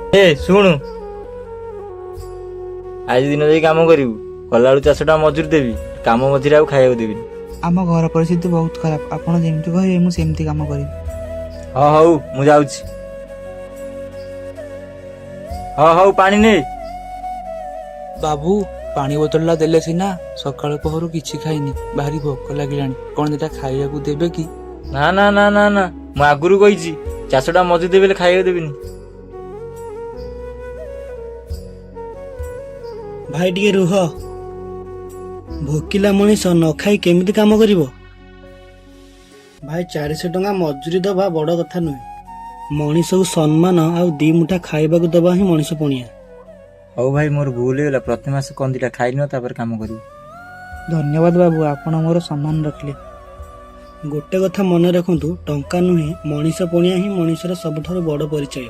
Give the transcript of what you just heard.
ए ଶୁଣୁ, ଆଜି ଦିନ ଯାଇ କାମ କରିବୁ, କଲାବେଳୁ 400 ଟଙ୍କା ମଜୁରୀ ଦେବି, କାମ ମଝିରେ ଆଉ ଖାଇବାକୁ ଦେବିନି। ଆମ ଘର ପରିସ୍ଥିତି ବହୁତ ଖରାପ, ଆପଣ ଯେମିତି କହିବେ ମୁଁ ସେମିତି କାମ କରିବି। ହଁ ହଉ ମୁଁ ଯାଉଛି। ହଁ ହଉ ପାଣି ନେ। ବାବୁ, ପାଣି ବୋତଲଟା ଦେଲେ ସିନା, ସକାଳ ପହରୁ କିଛି ଖାଇନି, ଭାରି ଭୋକ ଲାଗିଲାଣି, କଣ ଦିଟା ଖାଇବାକୁ ଦେବେ କି? ନା ନା ନା ନା ନା, ମୁଁ ଆଗରୁ କହିଛି 400 ଟଙ୍କା ମଜୁରୀ ଦେବି, ହେଲେ ଖାଇବାକୁ ଦେବିନି। ଭାଇ ଟିକେ ରୁହ। ଭୋକିଲା ମଣିଷ ନ ଖାଇ କେମିତି କାମ କରିବ? ଭାଇ 400 ଟଙ୍କା ମଜୁରୀ ଦବା ବଡ଼ କଥା ନୁହେଁ। ମଣିଷକୁ ସମ୍ମାନ ଆଉ 2 ମୁଠା ଖାଇବାକୁ ଦବା ହିଁ ମଣିଷ ପଣିଆ। ହଉ ଭାଇ, ମୋର ଭୁଲ ହେଇଗଲା, ପ୍ରତି ମାସ କଣ ଦିଟା ଖାଇନିଅ, ତାପରେ କାମ କରିବି। ଧନ୍ୟବାଦ ବାବୁ, ଆପଣ ମୋର ସମ୍ମାନ ରଖିଲେ। ଗୋଟେ କଥା ମନେ ରଖନ୍ତୁ, ଟଙ୍କା ନୁହେଁ, ମଣିଷ ପଣିଆ ହିଁ ମଣିଷର ସବୁଠାରୁ ବଡ଼ ପରିଚୟ।